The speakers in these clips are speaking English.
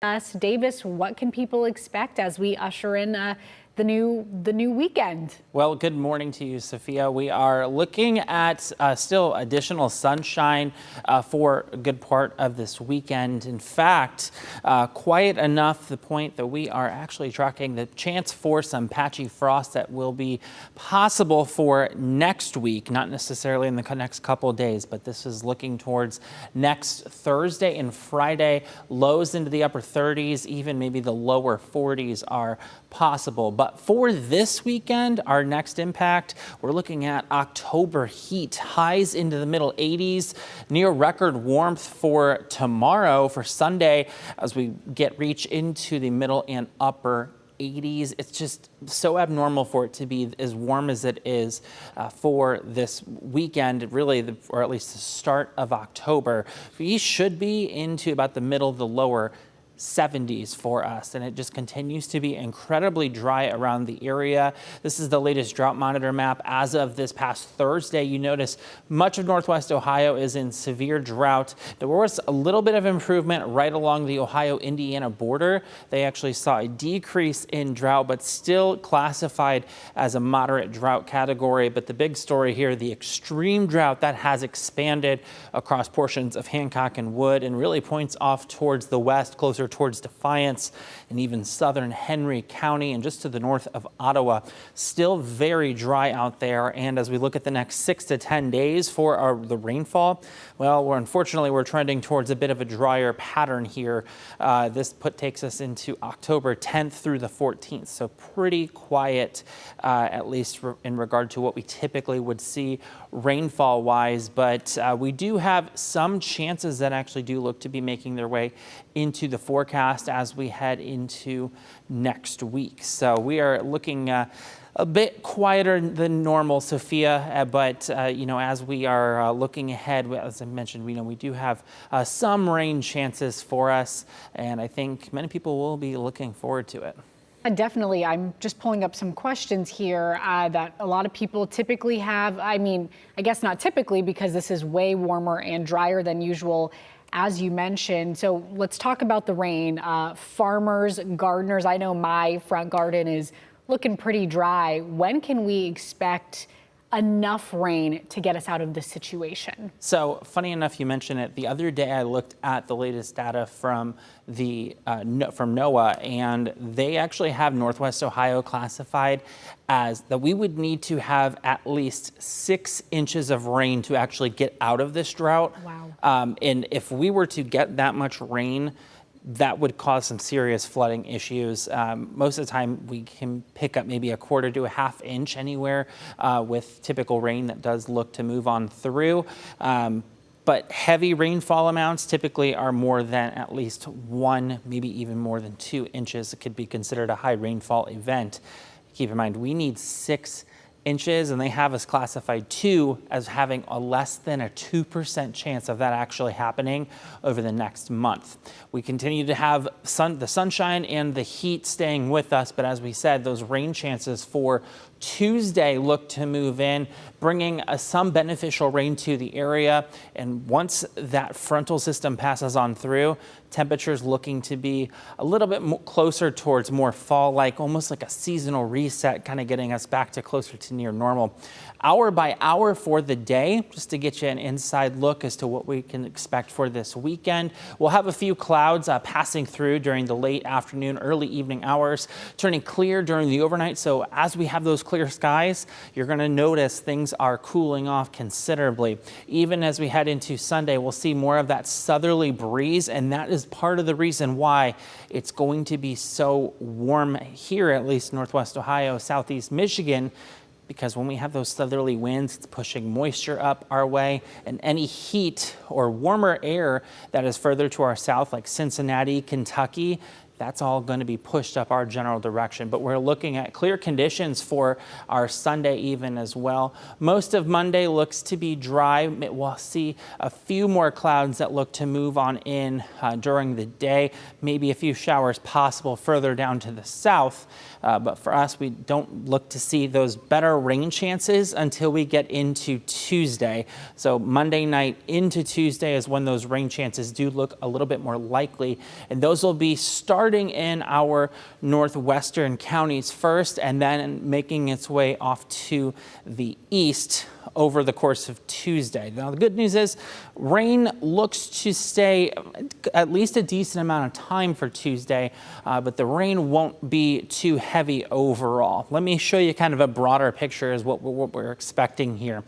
Davis, what can people expect as we usher in the new weekend? Well, good morning to you, Sophia. We are looking at still additional sunshine for a good part of this weekend. In fact, quiet enough to the point that we are actually tracking the chance for some patchy frost that will be possible for next week, not necessarily in the next couple of days, but this is looking towards next Thursday and Friday. Lows into the upper 30s, even maybe the lower 40s are possible. But for this weekend, our next impact, we're looking at October heat, highs into the middle 80s, near record warmth for tomorrow, for Sunday, as we reach into the middle and upper 80s. It's just so abnormal for it to be as warm as it is for this weekend, really, or at least the start of October. We should be into about the middle of the lower 70s for us, and it just continues to be incredibly dry around the area. This is the latest drought monitor map as of this past Thursday. You notice much of Northwest Ohio is in severe drought. There was a little bit of improvement right along the Ohio-Indiana border. They actually saw a decrease in drought, but still classified as a moderate drought category. But the big story here, the extreme drought that has expanded across portions of Hancock and Wood and really points off towards the west, closer towards Defiance and even southern Henry County and just to the north of Ottawa. Still very dry out there. And as we look at the next 6 to 10 days for the rainfall, well, unfortunately, we're trending towards a bit of a drier pattern here. This takes us into October 10th through the 14th. So pretty quiet, at least in regard to what we typically would see rainfall wise. But we do have some chances that actually do look to be making their way into the forecast as we head into next week. So we are looking a bit quieter than normal, Sophia, but as we are looking ahead, as I mentioned, we do have some rain chances for us, and I think many people will be looking forward to it. Definitely. I'm just pulling up some questions here that a lot of people typically have. I mean, I guess not typically, because this is way warmer and drier than usual, as you mentioned. So let's talk about the rain. Farmers, gardeners, I know my front garden is looking pretty dry. When can we expect enough rain to get us out of this situation? So funny enough, you mentioned it. The other day I looked at the latest data from from NOAA, and they actually have Northwest Ohio classified as that we would need to have at least 6 inches of rain to actually get out of this drought. Wow. And if we were to get that much rain, that would cause some serious flooding issues. Most of the time we can pick up maybe 1/4 to 1/2 inch anywhere with typical rain that does look to move on through. But heavy rainfall amounts typically are more than at least 1, maybe even more than 2 inches. It could be considered a high rainfall event. Keep in mind, we need 6 inches, and they have us classified 2 as having a less than a 2% chance of that actually happening over the next month. We continue to have the sunshine and the heat staying with us, but as we said, those rain chances for Tuesday look to move in, bringing some beneficial rain to the area. And once that frontal system passes on through, temperatures looking to be a little bit closer towards more fall-like, almost like a seasonal reset, kind of getting us back to closer to near normal. Hour by hour for the day, just to get you an inside look as to what we can expect for this weekend. We'll have a few clouds passing through during the late afternoon, early evening hours, turning clear during the overnight. So as we have those clear skies, you're going to notice things are cooling off considerably. Even as we head into Sunday, we'll see more of that southerly breeze, and that is part of the reason why it's going to be so warm here, at least Northwest Ohio, Southeast Michigan, because when we have those southerly winds, it's pushing moisture up our way, and any heat or warmer air that is further to our south, like Cincinnati, Kentucky, that's all going to be pushed up our general direction. But we're looking at clear conditions for our Sunday even as well. Most of Monday looks to be dry. We'll see a few more clouds that look to move on in during the day. Maybe a few showers possible further down to the south. But for us, we don't look to see those better rain chances until we get into Tuesday. So Monday night into Tuesday is when those rain chances do look a little bit more likely. And those will be starting in our northwestern counties first, and then making its way off to the east over the course of Tuesday. Now, the good news is rain looks to stay at least a decent amount of time for Tuesday, but the rain won't be too heavy overall. Let me show you kind of a broader picture as what we're expecting here.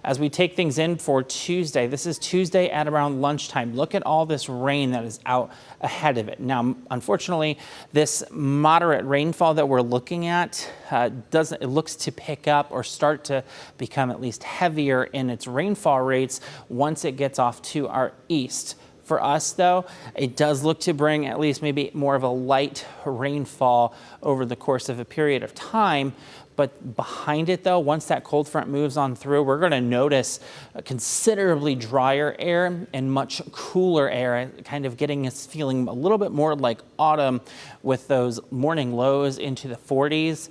As we take things in for Tuesday, this is Tuesday at around lunchtime. Look at all this rain that is out ahead of it. Now, unfortunately, this moderate rainfall that we're looking at it looks to pick up or start to become at least heavier in its rainfall rates once it gets off to our east. For us, though, it does look to bring at least maybe more of a light rainfall over the course of a period of time. But behind it, though, once that cold front moves on through, we're going to notice a considerably drier air and much cooler air, kind of getting us feeling a little bit more like autumn with those morning lows into the 40s.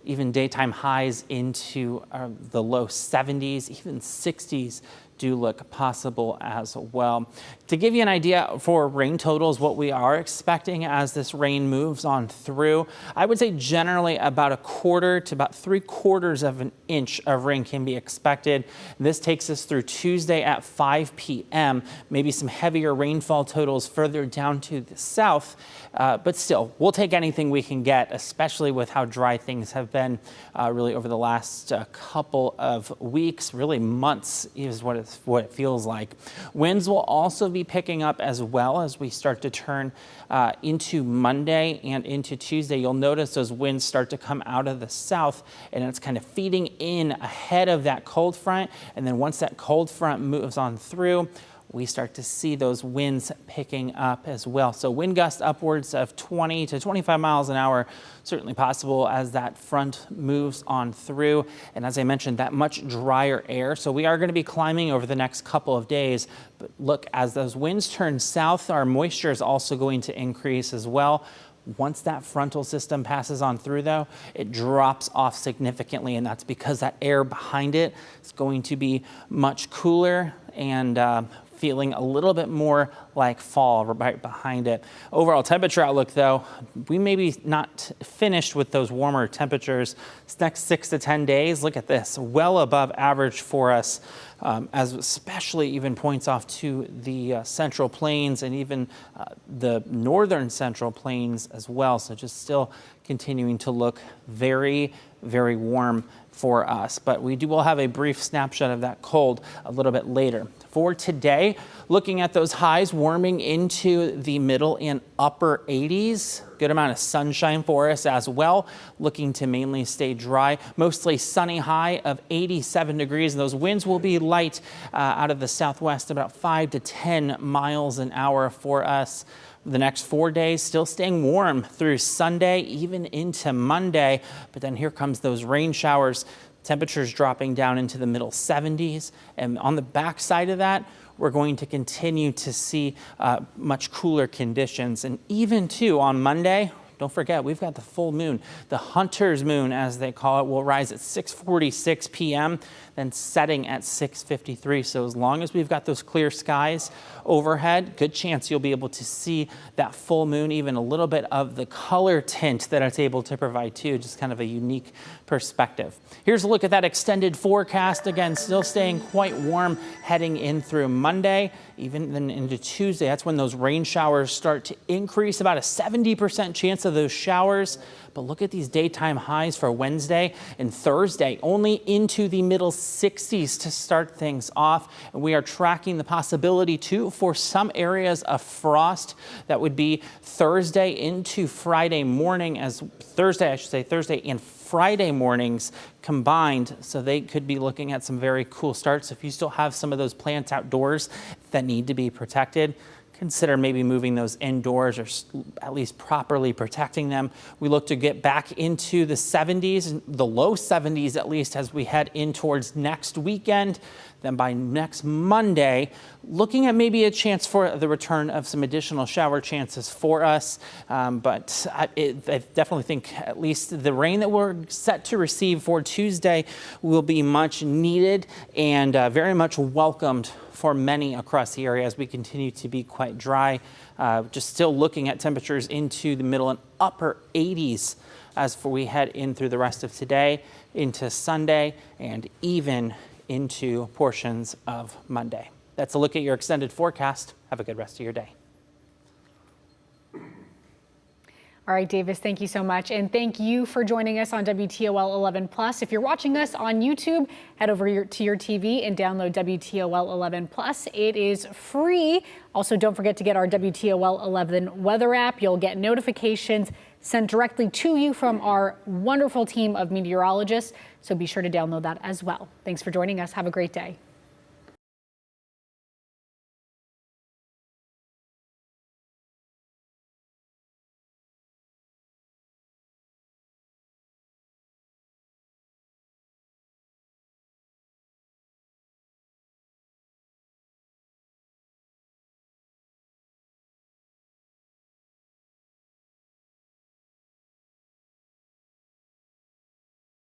Even daytime highs into the low 70s, even 60s do look possible as well. To give you an idea for rain totals, what we are expecting as this rain moves on through, I would say generally about 1/4 to about 3/4 of an inch of rain can be expected. This takes us through Tuesday at 5 p.m. Maybe some heavier rainfall totals further down to the south, but still, we'll take anything we can get, especially with how dry things have been really over the last couple of weeks, really months is what it feels like. Winds will also be picking up as well as we start to turn into Monday and into Tuesday. You'll notice those winds start to come out of the south, and it's kind of feeding in ahead of that cold front. And then once that cold front moves on through, we start to see those winds picking up as well. So wind gusts upwards of 20 to 25 miles an hour, certainly possible as that front moves on through. And as I mentioned, that much drier air. So we are going to be climbing over the next couple of days. But look, as those winds turn south, our moisture is also going to increase as well. Once that frontal system passes on through, though, it drops off significantly, and that's because that air behind it is going to be much cooler and feeling a little bit more like fall right behind it. Overall temperature outlook, though, we may be not finished with those warmer temperatures. This next 6 to 10 days, look at this, well above average for us, as especially even points off to the Central Plains and even the northern Central Plains as well. So just still continuing to look very, very warm for us. But we will have a brief snapshot of that cold a little bit later. For today, looking at those highs warming into the middle and upper 80s. Good amount of sunshine for us as well. Looking to mainly stay dry. Mostly sunny high of 87 degrees. And those winds will be light out of the southwest, about 5 to 10 miles an hour for us. The next 4 days, still staying warm through Sunday, even into Monday. But then here comes those rain showers. Temperatures dropping down into the middle 70s. And on the backside of that, we're going to continue to see much cooler conditions. And even too on Monday, don't forget, we've got the full moon. The hunter's moon, as they call it, will rise at 6:46 p.m., then setting at 6:53. So as long as we've got those clear skies overhead, good chance you'll be able to see that full moon, even a little bit of the color tint that it's able to provide too, just kind of a unique perspective. Here's a look at that extended forecast. Again, still staying quite warm heading in through Monday, even then into Tuesday. That's when those rain showers start to increase, about a 70% chance of those showers. But look at these daytime highs for Wednesday and Thursday, only into the middle 60s to start things off. And we are tracking the possibility too for some areas of frost. That would be Thursday into Friday morning, Thursday and Friday mornings combined. So they could be looking at some very cool starts. If you still have some of those plants outdoors that need to be protected, consider maybe moving those indoors or at least properly protecting them. We look to get back into the 70s, the low 70s at least, as we head in towards next weekend. Then by next Monday, looking at maybe a chance for the return of some additional shower chances for us. But I definitely think at least the rain that we're set to receive for Tuesday will be much needed and very much welcomed for many across the area as we continue to be quite dry. Just still looking at temperatures into the middle and upper 80s as we head in through the rest of today, into Sunday, and even into portions of Monday. That's a look at your extended forecast. Have a good rest of your day. All right, Davis, thank you so much. And thank you for joining us on WTOL 11 Plus. If you're watching us on YouTube, head over to your TV and download WTOL 11 Plus. It is free. Also, don't forget to get our WTOL 11 weather app. You'll get notifications sent directly to you from our wonderful team of meteorologists. So be sure to download that as well. Thanks for joining us. Have a great day.